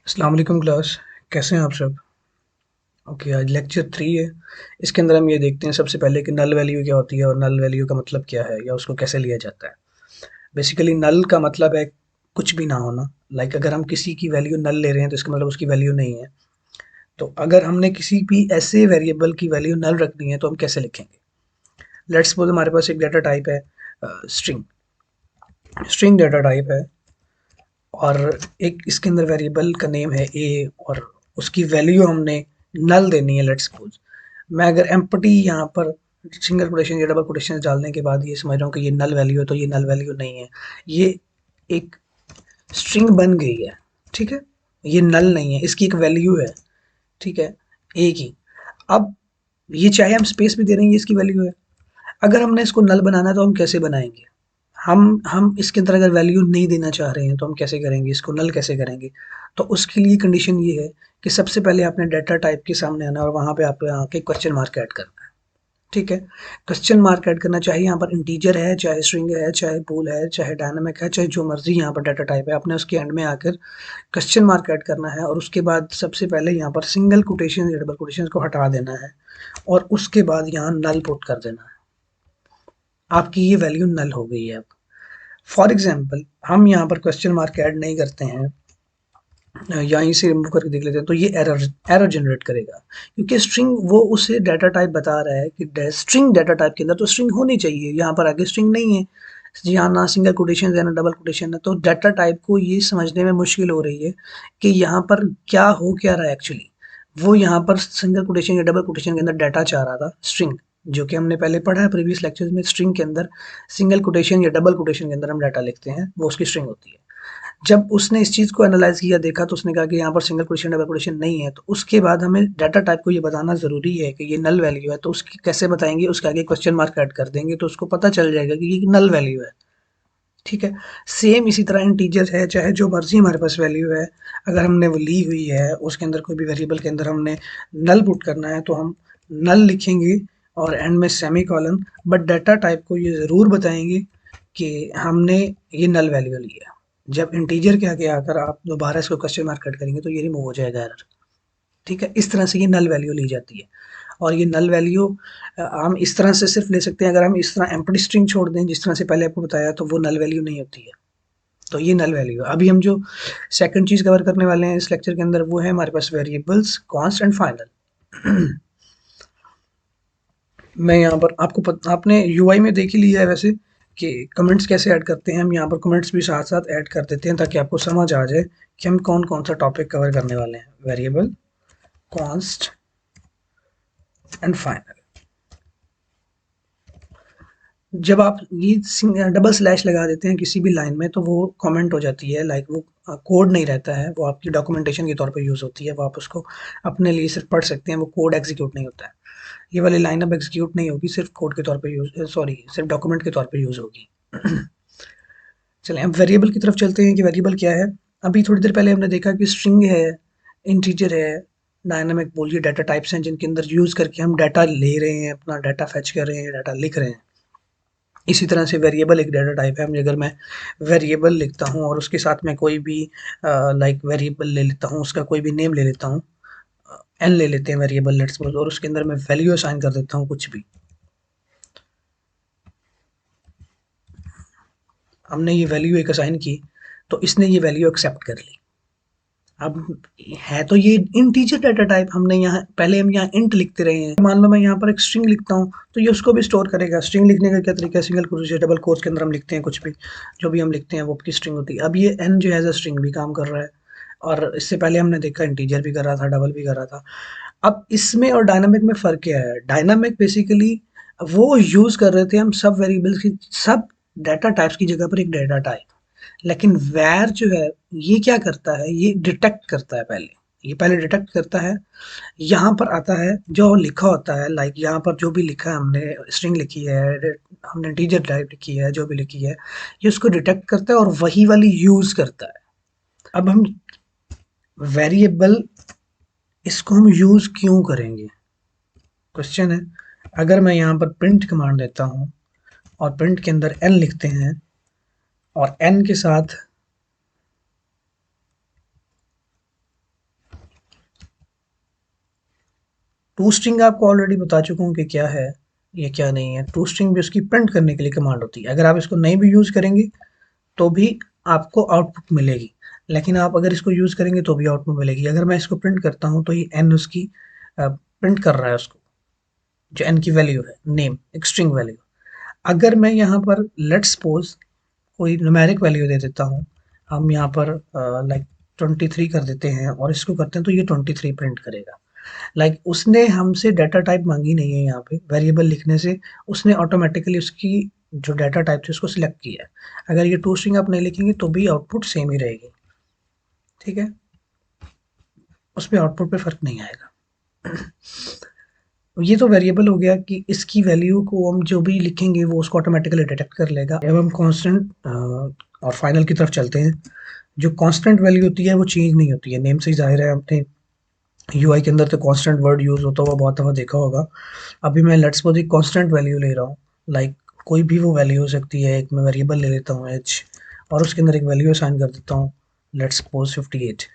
अस्सलाम वालेकुम क्लास। कैसे हैं आप सब? ओके, आज लेक्चर 3 है। इसके अंदर हम ये देखते हैं सबसे पहले कि नल वैल्यू क्या होती है और नल वैल्यू का मतलब क्या है या उसको कैसे लिया जाता है। बेसिकली नल का मतलब है कुछ भी ना होना। लाइक अगर हम किसी की वैल्यू नल ले रहे हैं तो इसका मतलब उसकी वैल्यू नहीं है। तो अगर हमने किसी भी ऐसे वेरिएबल की वैल्यू नल रखनी है तो हम कैसे लिखेंगे? लेट्स सपोज हमारे पास एक डाटा टाइप है स्ट्रिंग। स्ट्रिंग डाटा टाइप है और एक इसके अंदर वेरिएबल का नेम है ए और उसकी वैल्यू हमने नल देनी है। लेट्स सपोज मैं अगर एम्प्टी यहाँ पर सिंगल कोटेशन या डबल कोटेशन डालने के बाद ये समझ रहा हूँ कि ये नल वैल्यू है, तो ये नल वैल्यू नहीं है। ये एक स्ट्रिंग बन गई है, ठीक है। ये नल नहीं है, इसकी एक वैल्यू है, ठीक है, ए की। अब ये चाहे हम स्पेस भी दे रहे हैं, ये इसकी वैल्यू है। अगर हमने इसको नल बनाना है तो हम कैसे बनाएंगे? हम इसके अंदर अगर वैल्यू नहीं देना चाह रहे हैं तो हम कैसे करेंगे? इसको नल कैसे करेंगे? तो उसके लिए कंडीशन ये है कि सबसे पहले आपने डाटा टाइप के सामने आना है और वहाँ पे आप आके क्वेश्चन मार्क ऐड करना है, ठीक है। क्वेश्चन मार्क ऐड करना चाहिए। यहाँ पर इंटीजर है, चाहे स्ट्रिंग है, चाहे बूल है, चाहे डायनामिक है, चाहे जो मर्जी यहाँ पर डाटा टाइप है, आपने उसके एंड में आकर क्वेश्चन मार्क ऐड करना है और उसके बाद सबसे पहले यहाँ पर सिंगल कोटेशन या डबल कोटेशन को हटा देना है और उसके बाद यहाँ नल पुट कर देना है। आपकी ये वैल्यू नल हो गई है। अब फॉर एग्जाम्पल हम यहाँ पर क्वेश्चन मार्क ऐड नहीं करते हैं, यहीं से रिमूव करके देख लेते हैं, तो ये एरर एरर जनरेट करेगा क्योंकि स्ट्रिंग वो उसे डाटा टाइप बता रहा है कि स्ट्रिंग डाटा टाइप के अंदर तो स्ट्रिंग होनी चाहिए, यहाँ पर आगे स्ट्रिंग नहीं है। यहाँ ना सिंगल कोटेशन है ना डबल कोटेशन है, तो डाटा टाइप को ये समझने में मुश्किल हो रही है कि यहाँ पर क्या रहा है एक्चुअली। वो यहाँ पर सिंगल कोटेशन या डबल कोटेशन के अंदर डाटा चाह रहा था स्ट्रिंग, जो कि हमने पहले पढ़ा है प्रीवियस लेक्चर्स में। स्ट्रिंग के अंदर सिंगल कोटेशन या डबल कोटेशन के अंदर हम डाटा लिखते हैं, वो उसकी स्ट्रिंग होती है। जब उसने इस चीज़ को एनालाइज़ किया, देखा, तो उसने कहा कि यहाँ पर सिंगल कोटेशन डबल कोटेशन नहीं है, तो उसके बाद हमें डाटा टाइप को ये बताना ज़रूरी है कि ये नल वैल्यू है। तो उसकी कैसे बताएंगे? उसके आगे क्वेश्चन मार्क ऐड कर देंगे तो उसको पता चल जाएगा कि ये नल वैल्यू है, ठीक है। सेम इसी तरह इंटीजर है, चाहे जो मर्जी हमारे पास वैल्यू है, अगर हमने वो ली हुई है उसके अंदर कोई भी वेरिएबल के अंदर हमने नल पुट करना है तो हम नल लिखेंगे और एंड में semi colon. But data type को ये ज़रूर बताएंगे कि हमने ये नल वैल्यू ली है। जब इंटीजर के आगे आकर आप दोबारा इसको क्वेश्चन मार्क कट करेंगे तो ये रिमूव हो जाएगा एरर, ठीक है। इस तरह से ये नल वैल्यू ली जाती है। और ये नल वैल्यू हम इस तरह से सिर्फ ले सकते हैं, अगर हम इस तरह एम्प्टी स्ट्रिंग छोड़ दें जिस तरह से पहले आपको बताया, तो वो नल वैल्यू नहीं होती है। तो ये नल वैल्यू है। अभी हम जो सेकंड चीज़ कवर करने वाले हैं इस लेक्चर के अंदर, वो है हमारे पास वेरिएबल्स, कॉन्स्ट एंड फाइनल। मैं यहाँ पर आपने यूआई में देख ही लिया है वैसे कि कमेंट्स कैसे ऐड करते हैं। हम यहाँ पर कमेंट्स भी साथ साथ ऐड कर देते हैं ताकि आपको समझ आ जाए कि हम कौन कौन सा टॉपिक कवर करने वाले हैं। Variable, const and final. जब आप ये डबल स्लैश लगा देते हैं किसी भी लाइन में तो वो कमेंट हो जाती है, लाइक वो कोड नहीं रहता है, वो आपकी डॉक्यूमेंटेशन के तौर पे यूज़ होती है। वो आप उसको अपने लिए सिर्फ पढ़ सकते हैं, वो कोड एग्जीक्यूट नहीं होता है। ये वाली लाइन अब एग्जीक्यूट नहीं होगी, सिर्फ कोड के तौर पे यूज़, सॉरी, सिर्फ डॉक्यूमेंट के तौर पे यूज़ होगी। चलें अब वेरिएबल की तरफ चलते हैं कि वेरिएबल क्या है। अभी थोड़ी देर पहले हमने देखा कि स्ट्रिंग है, इंटीजर है, डायनामिक बोलिए डाटा टाइप्स हैं जिनके अंदर यूज़ करके हम डाटा ले रहे हैं, अपना डाटा फेच कर रहे हैं, डाटा लिख रहे हैं। इसी तरह से वेरिएबल एक डाटा टाइप है। अगर मैं वेरिएबल लिखता हूँ और उसके साथ में कोई भी लाइक वेरिएबल ले लेता हूँ, उसका कोई भी नेम ले लेता हूँ, एन ले लेते हैं वेरिएबल लेट्स सपोज, और उसके अंदर मैं वैल्यू असाइन कर देता हूँ कुछ भी। हमने ये वैल्यू एक असाइन की तो इसने ये वैल्यू एक्सेप्ट कर ली। अब है तो ये इंटीजर डाटा टाइप, हमने यहाँ पहले हम यहाँ इंट लिखते रहे हैं। मान लो मैं यहाँ पर एक स्ट्रिंग लिखता हूँ तो ये उसको भी स्टोर करेगा। स्ट्रिंग लिखने का क्या तरीका है? सिंगल कोट्स या डबल कोट्स के अंदर हम लिखते हैं कुछ भी, जो भी हम लिखते हैं वो आपकी स्ट्रिंग होती है। अब ये एन जो है स्ट्रिंग भी काम कर रहा है और इससे पहले हमने देखा इंटीजर भी कर रहा था, डबल भी कर रहा था। अब इसमें और डायनामिक में फ़र्क क्या है? डायनामिक बेसिकली वो यूज़ कर रहे थे हम सब वेरिएबल्स की, सब डाटा टाइप्स की जगह पर एक डाटा टाइप। लेकिन वैर जो है ये क्या करता है? ये डिटेक्ट करता है पहले। ये पहले डिटेक्ट करता है, यहाँ पर आता है जो लिखा होता है, लाइक यहाँ पर जो भी लिखा है, हमने स्ट्रिंग लिखी है, हमने इंटीजर टाइप लिखी है, जो भी लिखी है, ये उसको डिटेक्ट करता है और वही वाली यूज़ करता है। अब हम वेरिएबल, इसको हम यूज़ क्यों करेंगे? क्वेश्चन है। अगर मैं यहाँ पर प्रिंट कमांड देता हूँ और प्रिंट के अंदर एन लिखते हैं और एन के साथ टू स्ट्रिंग आपको ऑलरेडी बता चुका हूँ कि क्या है, ये क्या नहीं है। टू स्ट्रिंग भी उसकी प्रिंट करने के लिए कमांड होती है। अगर आप इसको नहीं भी यूज़ करेंगे तो भी आपको आउटपुट मिलेगी, लेकिन आप अगर इसको यूज़ करेंगे तो भी आउटपुट मिलेगी। अगर मैं इसको प्रिंट करता हूँ तो ये एन उसकी प्रिंट कर रहा है उसको, जो एन की वैल्यू है, नेम एक स्ट्रिंग वैल्यू। अगर मैं यहाँ पर लेट्स सपोज कोई न्यूमेरिक वैल्यू दे देता हूँ, हम यहाँ पर लाइक 23 कर देते हैं और इसको करते हैं तो ये 23 प्रिंट करेगा। लाइक उसने हमसे डाटा टाइप मांगी नहीं है, यहाँ पे वेरिएबल लिखने से उसने ऑटोमेटिकली उसकी जो डाटा टाइप थी उसको सिलेक्ट किया है। अगर ये टू स्ट्रिंग आप नहीं लिखेंगे तो भी आउटपुट सेम ही रहेगी, ठीक है, उसमें आउटपुट पे फर्क नहीं आएगा। ये तो वेरिएबल हो गया कि इसकी वैल्यू को हम जो भी लिखेंगे वो उसको ऑटोमेटिकली डिटेक्ट कर लेगा। अब हम कांस्टेंट और फाइनल की तरफ चलते हैं। जो कांस्टेंट वैल्यू होती है वो चेंज नहीं होती है, नेम से ही जाहिर है, आपने यूआई के अंदर तो कांस्टेंट वर्ड यूज़ होता हुआ बहुत दफ़ा देखा होगा। अभी मैं लेट्स सपोज एक कांस्टेंट वैल्यू ले रहा हूँ, लाइक कोई भी वो वैल्यू हो सकती है। एक मैं वेरिएबल ले लेता हूँ एच और उसके अंदर एक वैल्यू असाइन कर देता हूँ, लेट्स सपोज 58।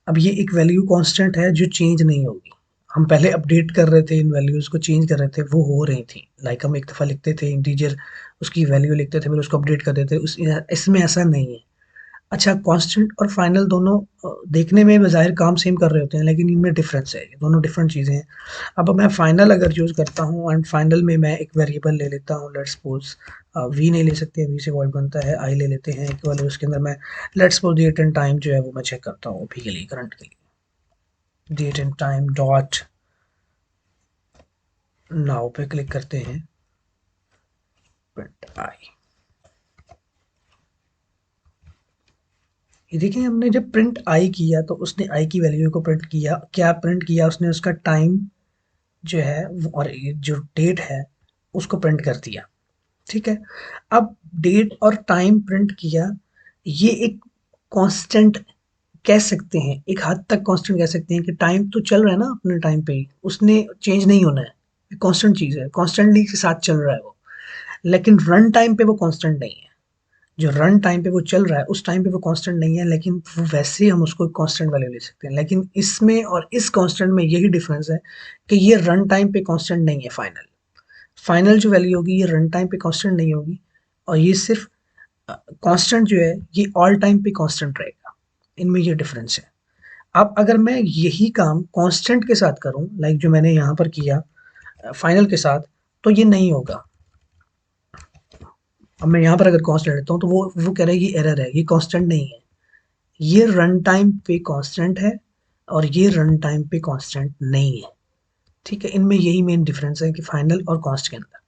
अब ये एक वैल्यू कांस्टेंट है जो चेंज नहीं होगी। हम पहले अपडेट कर रहे थे, इन वैल्यूज़ को चेंज कर रहे थे, वो हो रही थी। लाइक हम एक दफ़ा लिखते थे इंटीजर, उसकी वैल्यू लिखते थे, फिर उसको अपडेट कर देते। उस इसमें ऐसा नहीं है। अच्छा, कांस्टेंट और फाइनल दोनों देखने में बज़ाहिर काम सेम कर रहे होते हैं, लेकिन इनमें डिफरेंस है, ये दोनों डिफरेंट चीज़ें हैं। अब मैं फाइनल अगर यूज़ करता हूँ एंड फाइनल में मैं एक वेरिएबल ले लेता हूँ, लेट्स सपोज वी नहीं ले सकते, वी से वॉइड बनता है, आई ले लेते हैं एक वाले। उसके अंदर मैं let's suppose date and time जो है वो मैं चेक करता हूँ अभी के लिए, करंट के लिए। Date and time dot now पे क्लिक करते हैं, प्रिंट आई। ये देखिए, हमने जब प्रिंट आई किया तो उसने आई की वैल्यू को प्रिंट किया। क्या प्रिंट किया उसने? उसका टाइम जो है और जो डेट है उसको प्रिंट कर दिया, ठीक है। अब डेट और टाइम प्रिंट किया, ये एक कांस्टेंट कह सकते हैं, एक हद तक कांस्टेंट कह सकते हैं कि टाइम तो चल रहा है ना अपने टाइम पे ही, उसने चेंज नहीं होना है, कांस्टेंट चीज़ है, कांस्टेंटली के साथ चल रहा है वो। लेकिन रन टाइम पे वो कांस्टेंट नहीं है। जो रन टाइम पे वो चल रहा है उस टाइम पे वो कांस्टेंट नहीं है, लेकिन वो वैसे ही हम उसको कांस्टेंट वैल्यू ले सकते हैं। लेकिन इसमें और इस कांस्टेंट में यही डिफरेंस है कि ये रन टाइम पे कांस्टेंट नहीं है। फाइनल फाइनल जो वैल्यू होगी ये रन टाइम पे कांस्टेंट नहीं होगी, और ये सिर्फ कांस्टेंट जो है ये ऑल टाइम पे कांस्टेंट रहेगा। इनमें ये डिफरेंस है। अब अगर मैं यही काम कांस्टेंट के साथ करूं, लाइक जो मैंने यहाँ पर किया फाइनल के साथ, तो ये नहीं होगा। अब मैं यहाँ पर अगर कांस्टेंट लेता हूँ तो वो कह रहा है ये एरर है, ये कांस्टेंट नहीं है। ये रन टाइम पे कांस्टेंट है और ये रन टाइम पे कांस्टेंट नहीं है, ठीक है। इनमें यही मेन डिफरेंस है कि फाइनल और कांस्ट के अंदर।